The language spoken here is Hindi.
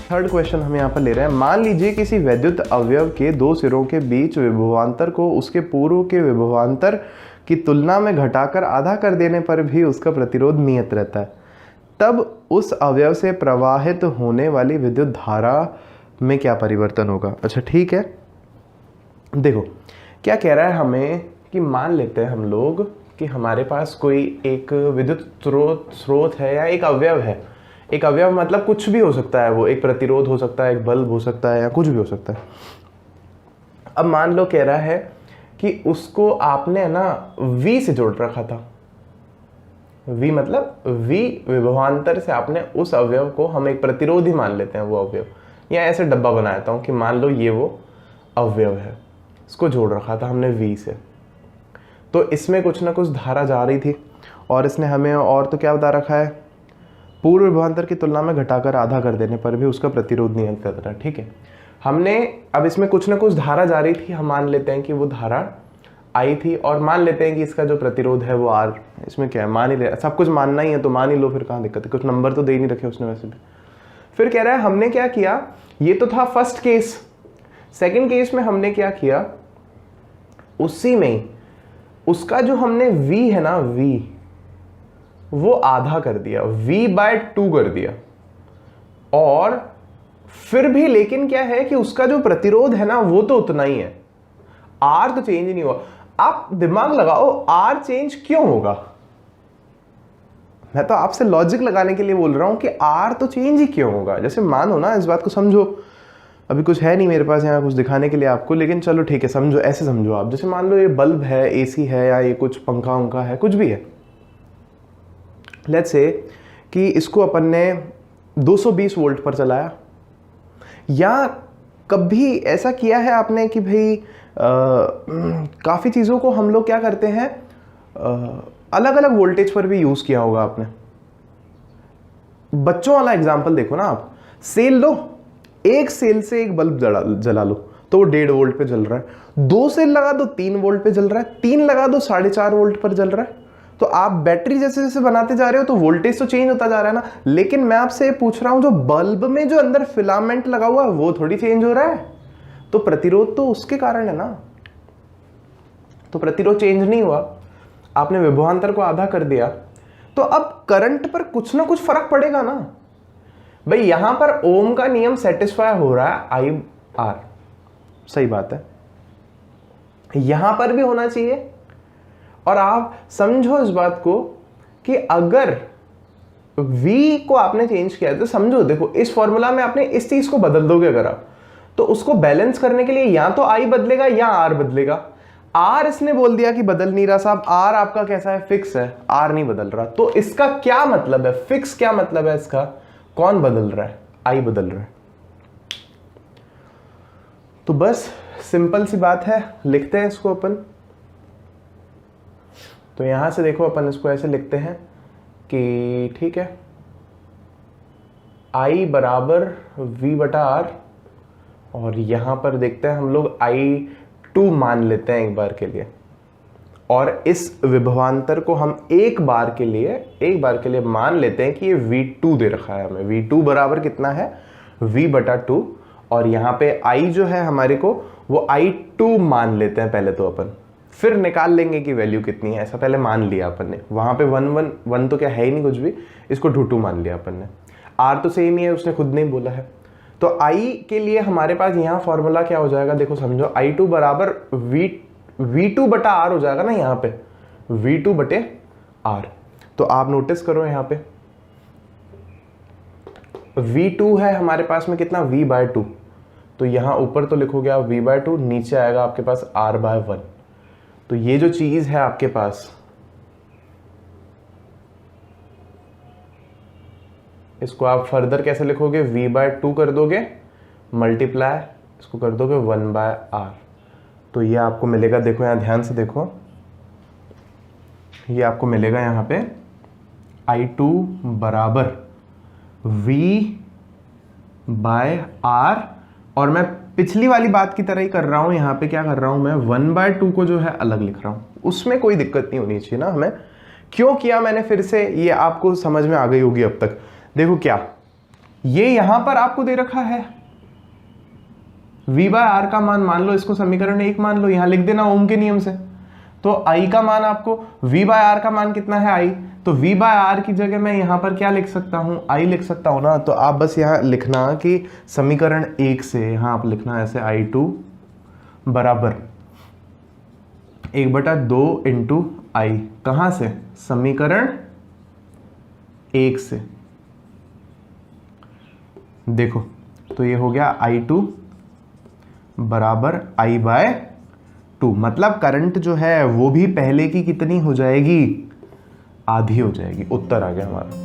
थर्ड क्वेश्चन हम यहाँ पर ले रहे हैं। मान लीजिए किसी वैद्युत अवयव के दो सिरों के बीच विभवांतर को उसके पूर्व के विभवांतर की तुलना में घटाकर आधा कर देने पर भी उसका प्रतिरोध नियत रहता है, तब उस अवयव से प्रवाहित होने वाली विद्युत धारा में क्या परिवर्तन होगा। अच्छा ठीक है, देखो क्या कह रहा है हमें कि मान लेते हैं हम लोग कि हमारे पास कोई एक विद्युत स्रोत है या एक अवयव है। एक अवयव मतलब कुछ भी हो सकता है, वो एक प्रतिरोध हो सकता है, एक बल्ब हो सकता है, या कुछ भी हो सकता है। अब मान लो कह रहा है कि उसको आपने ना V से जोड़ रखा था। V मतलब V विभवांतर से आपने उस अवयव को, हम एक प्रतिरोध ही मान लेते हैं वो अवयव, या ऐसे डब्बा बनाता हूँ कि मान लो ये वो अवयव है, इसको जोड़ रखा था हमने V से। तो इसमें कुछ ना कुछ धारा जा रही थी और इसने हमें और तो क्या बता रखा है, पूर्व विभवांतर की तुलना में घटाकर आधा कर देने पर भी उसका प्रतिरोध नियत कर रहा है। ठीक है, हमने अब इसमें कुछ ना कुछ धारा जा रही थी, हम मान लेते हैं कि वो धारा आई थी, और मान लेते हैं कि इसका जो प्रतिरोध है वो R। इसमें क्या है, मान ही ले, सब कुछ मानना ही है तो मान ही लो, फिर कहाँ दिक्कत है, कुछ नंबर तो दे ही नहीं रखे उसने वैसे भी। फिर कह रहा है हमने क्या किया, ये तो था फर्स्ट केस। सेकेंड केस में हमने क्या किया, उसी में उसका जो हमने V है ना, V वो आधा कर दिया, V/2 कर दिया। और फिर भी लेकिन क्या है कि उसका जो प्रतिरोध है ना वो तो उतना ही है, R तो चेंज नहीं हुआ। आप दिमाग लगाओ, R चेंज क्यों होगा। मैं तो आपसे लॉजिक लगाने के लिए बोल रहा हूं कि R तो चेंज ही क्यों होगा। जैसे मानो ना, इस बात को समझो, अभी कुछ है नहीं मेरे पास यहाँ कुछ दिखाने के लिए आपको, लेकिन चलो ठीक है, समझो, ऐसे समझो आप। जैसे मान लो ये बल्ब है, AC है, या ये कुछ पंखा उंखा है, कुछ भी है। लेट्स से कि इसको अपन ने 220 वोल्ट पर चलाया, या कभी ऐसा किया है आपने कि भाई काफ़ी चीज़ों को हम लोग क्या करते हैं, अलग अलग वोल्टेज पर भी यूज़ किया होगा आपने। बच्चों वाला एग्जाम्पल देखो ना आप, सेल लो, एक सेल से एक बल्ब जला लो तो वो 1.5 वोल्ट पे जल रहा है। 2 सेल लगा दो 3 वोल्ट पे जल रहा है, 3 लगा दो 4.5 वोल्ट पर जल रहा है। तो आप बैटरी जैसे जैसे बनाते जा रहे हो तो वोल्टेज तो चेंज होता जा रहा है ना। लेकिन मैं आपसे पूछ रहा हूं, जो बल्ब में जो अंदर फिलामेंट लगा हुआ है वो थोड़ी चेंज हो रहा है, तो प्रतिरोध तो उसके कारण है ना। तो प्रतिरोध चेंज नहीं हुआ, आपने विभवांतर को आधा कर दिया, तो अब करंट पर कुछ ना कुछ फर्क पड़ेगा ना भाई। यहां पर ओम का नियम सेटिस्फाई हो रहा है, IR, सही बात है, यहां पर भी होना चाहिए। और आप समझो इस बात को कि अगर V को आपने चेंज किया है तो समझो, देखो इस फॉर्मूला में आपने इस चीज को बदल दोगे अगर आप, तो उसको बैलेंस करने के लिए या तो I बदलेगा या R बदलेगा। R इसने बोल दिया कि बदल नहीं रहा साहब, R आपका कैसा है, फिक्स है, R नहीं बदल रहा। तो इसका क्या मतलब है, फिक्स क्या मतलब है इसका, कौन बदल रहा है, I बदल रहा है। तो बस सिंपल सी बात है, लिखते हैं इसको अपन। तो यहां से देखो अपन इसको ऐसे लिखते हैं कि ठीक है, I बराबर V/R, और यहां पर देखते हैं हम लोग I2 मान लेते हैं एक बार के लिए, और इस विभवांतर को हम एक बार के लिए मान लेते हैं कि ये V2 दे रखा है हमें। V2 बराबर कितना है, V/2, और यहाँ पे I जो है हमारे को वो I2 मान लेते हैं पहले तो अपन, फिर निकाल लेंगे कि वैल्यू कितनी है। ऐसा पहले मान लिया अपन ने, वहां पे 1 तो क्या है ही नहीं कुछ भी, इसको 2 मान लिया अपन ने। R तो सेम ही है, उसने खुद नहीं बोला है। तो I के लिए हमारे पास यहाँ फॉर्मूला क्या हो जाएगा, देखो समझो, I2 बराबर V2/R हो जाएगा ना, यहाँ पे V2/R। तो आप नोटिस करो यहाँ पे V2 है हमारे पास में कितना, V/2। तो यहाँ ऊपर तो लिखोगे आप V/2, नीचे आएगा आपके पास R/1। तो ये जो चीज है आपके पास, इसको आप फर्दर कैसे लिखोगे, V/2 कर दोगे, मल्टीप्लाई इसको कर दोगे 1/R। तो ये आपको मिलेगा, देखो यहां ध्यान से देखो, ये आपको मिलेगा यहाँ पे I2 बराबर V/R, और मैं पिछली वाली बात की तरह ही कर रहा हूं। यहाँ पे क्या कर रहा हूं मैं, 1/2 को जो है अलग लिख रहा हूं, उसमें कोई दिक्कत नहीं होनी चाहिए ना हमें। क्यों किया मैंने फिर से, ये आपको समझ में आ गई होगी अब तक। देखो क्या, ये यहां पर आपको दे रखा है V बाय आर का मान लो, इसको समीकरण 1 मान लो, यहां लिख देना ओम के नियम से। तो I का मान आपको, V बाय आर का मान कितना है I, तो V बाय आर की जगह मैं यहां पर क्या लिख सकता हूं, I लिख सकता हूं ना। तो आप बस यहां लिखना कि समीकरण 1 से, यहां आप लिखना ऐसे I2 बराबर 1/2 इंटू I, कहां से, समीकरण 1 से। देखो तो ये हो गया I2 बराबर I बाय 2, मतलब करंट जो है वो भी पहले की कितनी हो जाएगी, आधी हो जाएगी। उत्तर आ गया हमारा।